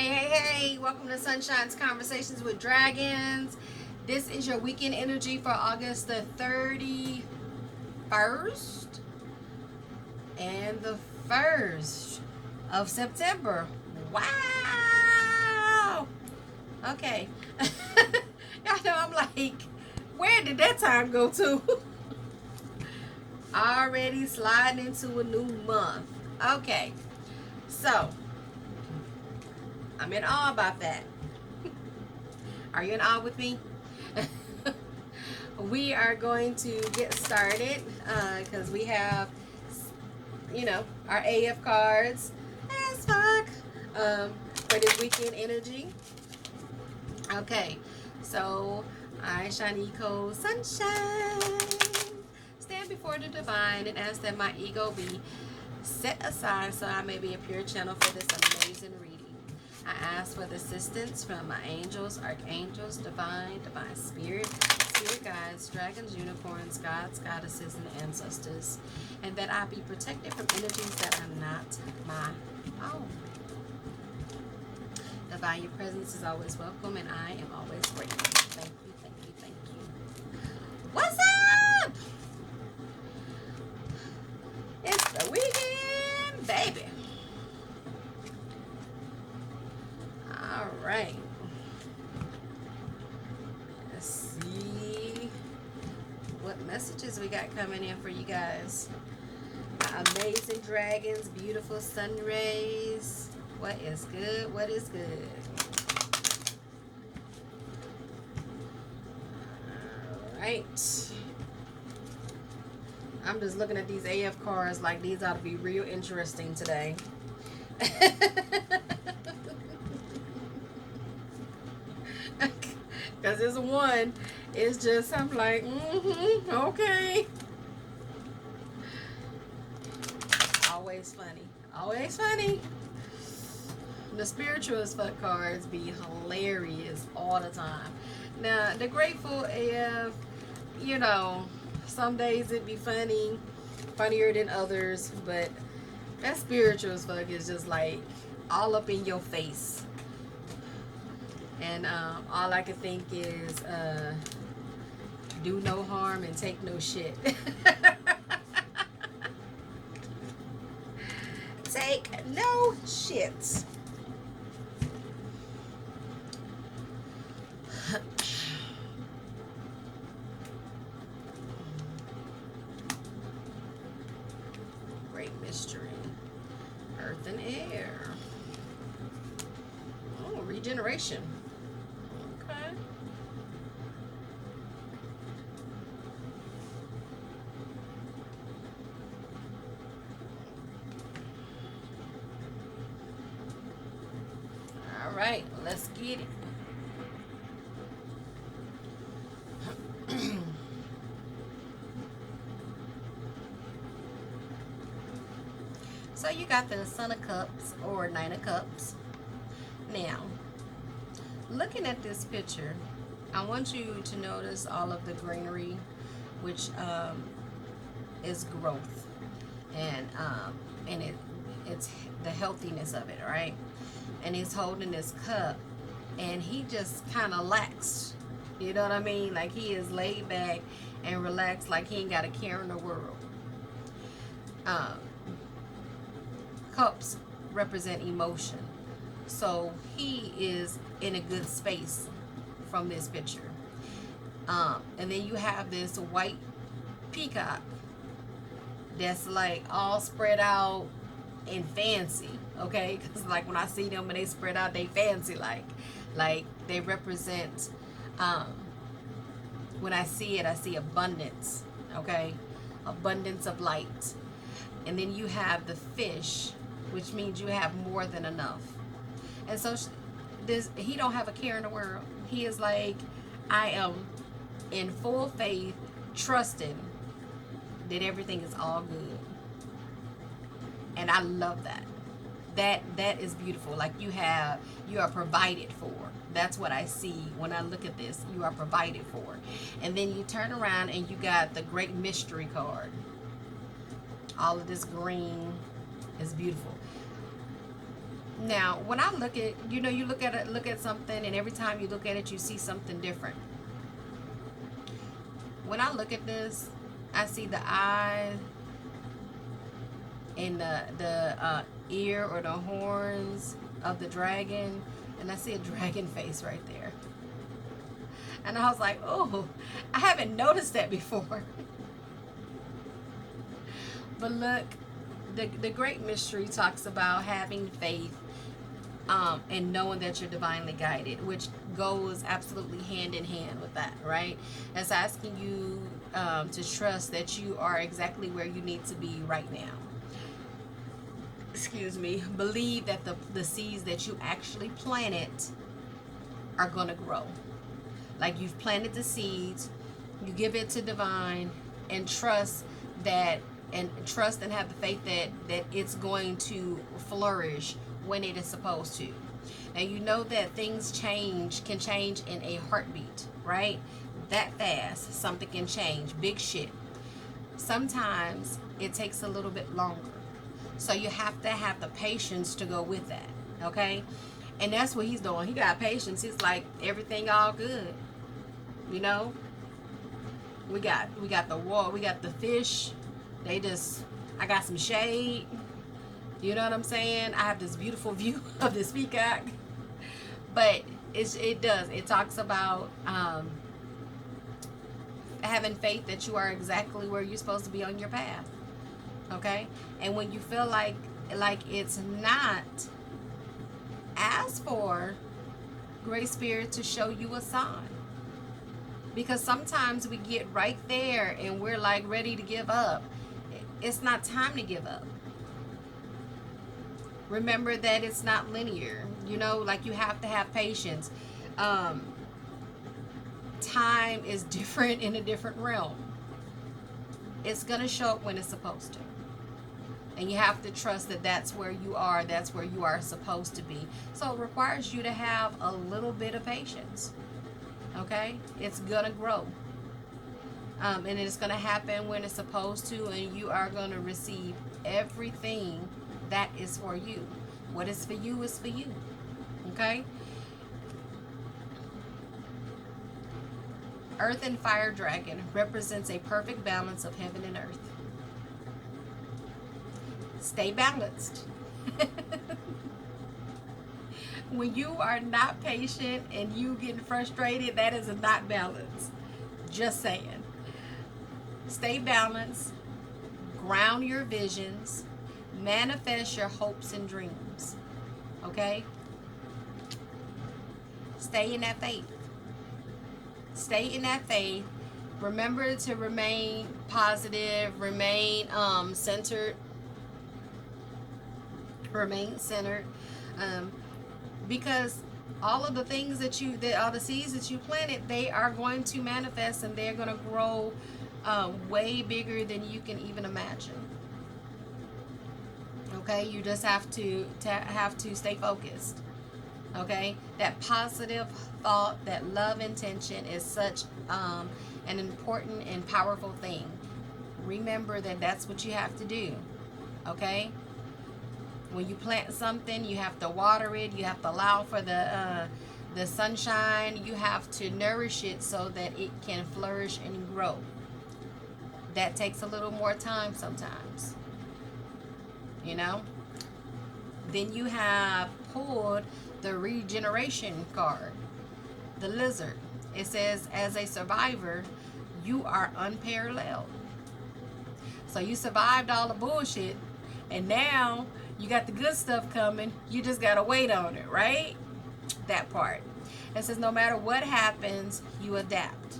Hey, welcome to Sunshine's Conversations with Dragons. This is your weekend energy for August the 31st and the 1st of September. Wow! Okay. Y'all know I'm like, where did that time go to? Already sliding into a new month. Okay. So, I'm in awe about that. Are you in awe with me? We are going to get started because we have, our AF cards as fuck for this weekend energy. Okay, so I, Shanico Sunshine, stand before the divine and ask that my ego be set aside so I may be a pure channel for this amazing reading. I ask for the assistance from my angels, archangels, divine spirit guides, dragons, unicorns, gods, goddesses, and ancestors, and that I be protected from energies that are not my own. Divine, your presence is always welcome, and I am always grateful. Thank you, thank you, thank you. What's up? It's the weekend, baby. All right. Let's see what messages we got coming in for you guys. Amazing dragons, beautiful sun rays. What is good? What is good? All right. I'm just looking at these AF cards like these ought to be real interesting today. Because this one is just, I'm like, okay. Always funny. Always funny. The spiritual as fuck cards be hilarious all the time. Now, the grateful AF, some days it'd be funny, funnier than others, but that spiritual as fuck is just like all up in your face. And all I can think is do no harm and take no shit. Take no shit. Great mystery. Earth and air. Oh, regeneration. Okay. All right, let's get it. So you got the Son of Cups or Nine of Cups. Now, looking at this picture, I want you to notice all of the greenery, which is growth, and it's the healthiness of it, right? And he's holding this cup, and he just kind of lax. You know what I mean? Like he is laid back and relaxed, like he ain't got a care in the world. Cups represent emotion. So he is in a good space from this picture. And then you have this white peacock that's like all spread out and fancy, okay? Because like when I see them and they spread out, they fancy like they represent, when I see it, I see abundance, okay? Abundance of light. And then you have the fish, which means you have more than enough. And so he don't have a care in the world. He is like, I am in full faith, trusting that everything is all good. And I love that. That is beautiful. Like you are provided for. That's what I see when I look at this. You are provided for. And then you turn around and you got the Great Mystery card. All of this green is beautiful. Now, when I look at, you look at it, look at something, and every time you look at it, you see something different. When I look at this, I see the eye and the ear or the horns of the dragon, and I see a dragon face right there. And I was like, oh, I haven't noticed that before. But look, the great mystery talks about having faith, and knowing that you're divinely guided, which goes absolutely hand in hand with that, right? It's asking you to trust that you are exactly where you need to be right now. Excuse me. Believe that the seeds that you actually planted are going to grow. Like, you've planted the seeds, you give it to divine, and trust that, and have the faith that it's going to flourish when it is supposed to. Now, you know that things can change in a heartbeat, right? That fast, something can change. Big shit. Sometimes it takes a little bit longer. So you have to have the patience to go with that, okay? And that's what he's doing. He got patience. He's like, everything all good. You know? We got the water, we got the fish. I got some shade. You know what I'm saying? I have this beautiful view of this peacock. But it talks about having faith that you are exactly where you're supposed to be on your path. Okay? And when you feel like it's not, ask for Great Spirit to show you a sign. Because sometimes we get right there and we're like ready to give up. It's not time to give up. Remember that it's not linear. You know, like, you have to have patience. Time is different in a different realm. It's going to show up when it's supposed to. And you have to trust that that's where you are. That's where you are supposed to be. So it requires you to have a little bit of patience. Okay? It's going to grow. And it's going to happen when it's supposed to. And you are going to receive everything that is for you. What is for you is for you. Okay? Earth and Fire Dragon represents a perfect balance of heaven and earth. Stay balanced. When you are not patient and you getting frustrated, that is not balance. Just saying. Stay balanced. Ground your visions. Manifest your hopes and dreams. Okay? Stay in that faith. Stay in that faith. Remember to remain positive. Remain centered. Remain centered. Because all of the things all the seeds that you planted, they are going to manifest, and they're going to grow way bigger than you can even imagine. Okay, you just have to stay focused. Okay, that positive thought, that love intention is such an important and powerful thing. Remember that that's what you have to do. Okay, when you plant something, you have to water it. You have to allow for the sunshine. You have to nourish it so that it can flourish and grow. That takes a little more time sometimes. You know? Then you have pulled the regeneration card. The lizard. It says, as a survivor, you are unparalleled. So you survived all the bullshit, and now you got the good stuff coming. You just got to wait on it, right? That part. It says no matter what happens, you adapt.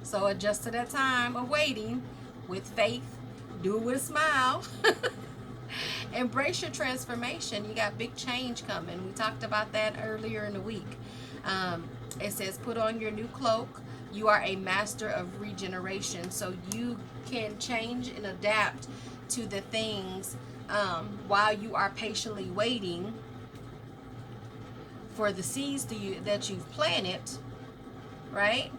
So adjust to that time of waiting with faith. Do it with a smile. Embrace your transformation. You got big change coming. We talked about that earlier in the week. It says put on your new cloak. You are a master of regeneration. So you can change and adapt to the things while you are patiently waiting for the seeds that you've planted, right?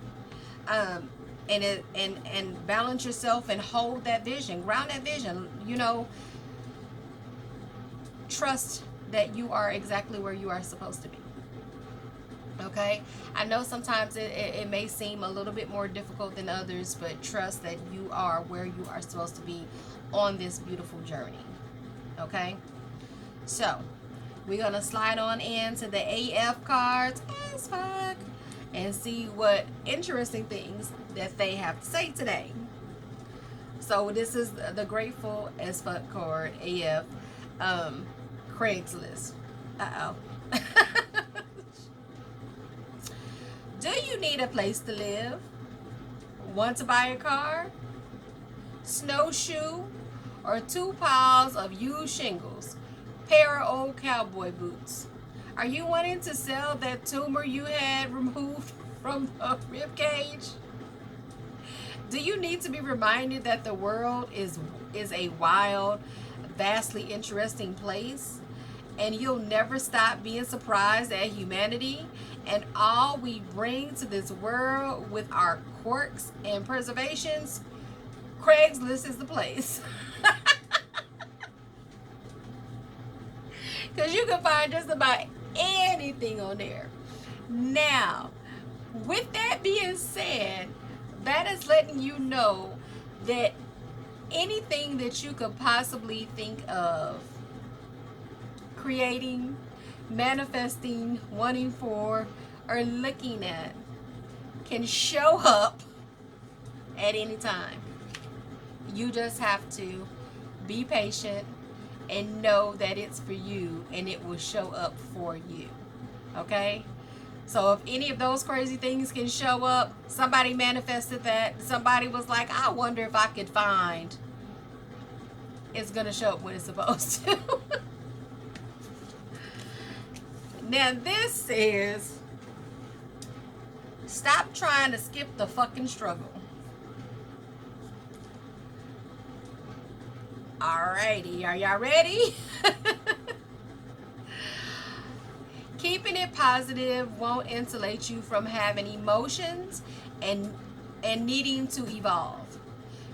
And balance yourself and hold that vision, ground that vision. You know, trust that you are exactly where you are supposed to be. Okay, I know sometimes it may seem a little bit more difficult than others, but trust that you are where you are supposed to be on this beautiful journey. Okay, so we're gonna slide on into the AF cards as fuck and see what interesting things that they have to say today. So this is the Grateful as Fuck card, AF, Craigslist. Uh-oh. Do you need a place to live? Want to buy a car? Snowshoe? Or 2 piles of used shingles? Pair of old cowboy boots? Are you wanting to sell that tumor you had removed from the rib cage? Do you need to be reminded that the world is a wild, vastly interesting place, and you'll never stop being surprised at humanity and all we bring to this world with our quirks and preservations? Craigslist is the place. Because you can find just about anything on there. Now, with that being said, that is letting you know that anything that you could possibly think of creating, manifesting, wanting for, or looking at can show up at any time. You just have to be patient and know that it's for you and it will show up for you. Okay? So if any of those crazy things can show up, somebody manifested that, somebody was like, I wonder if I could find, it's going to show up when it's supposed to. Now this says, stop trying to skip the fucking struggle. Alrighty, are y'all ready? Keeping it positive won't insulate you from having emotions and needing to evolve.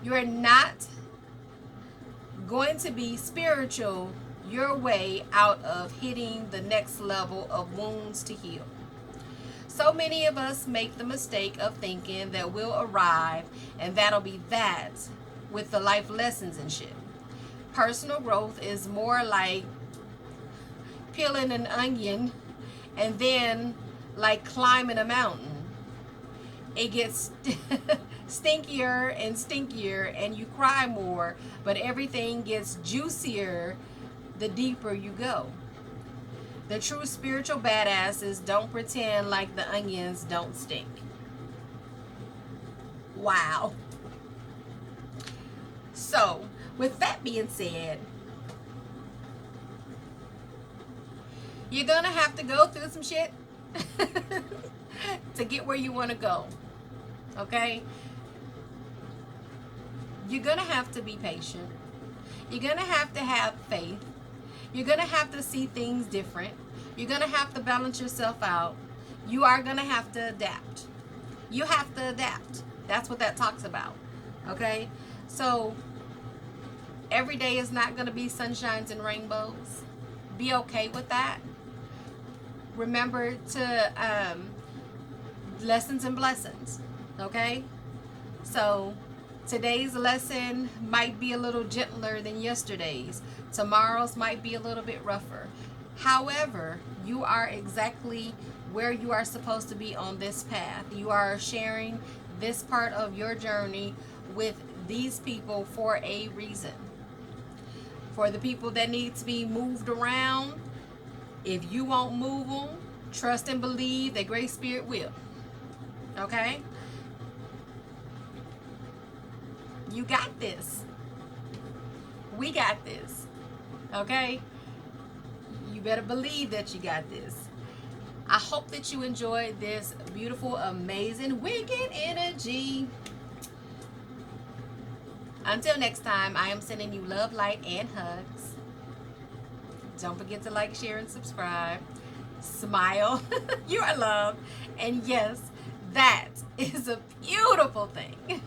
You're not going to be spiritual your way out of hitting the next level of wounds to heal. So many of us make the mistake of thinking that we'll arrive and that'll be that with the life lessons and shit. Personal growth is more like peeling an onion and then like climbing a mountain. It gets stinkier and stinkier and you cry more, but everything gets juicier the deeper you go. The true spiritual badasses don't pretend like the onions don't stink. Wow. So, with that being said, you're gonna have to go through some shit to get where you want to go. Okay? You're gonna have to be patient. You're gonna have to have faith. You're gonna have to see things different. You're gonna have to balance yourself out. You are gonna have to adapt. You have to adapt. That's what that talks about. Okay? So every day is not gonna be sunshines and rainbows. Be okay with that. Remember to lessons and blessings. Okay? So today's lesson might be a little gentler than yesterday's. Tomorrow's might be a little bit rougher. However, you are exactly where you are supposed to be on this path. You are sharing this part of your journey with these people for a reason. For the people that need to be moved around, if you won't move them, trust and believe that Great Spirit will. Okay? You got this. We got this. Okay? You better believe that you got this. I hope that you enjoyed this beautiful, amazing, wicked energy. Until next time, I am sending you love, light, and hugs. Don't forget to like, share, and subscribe. Smile. You are loved. And yes, that is a beautiful thing.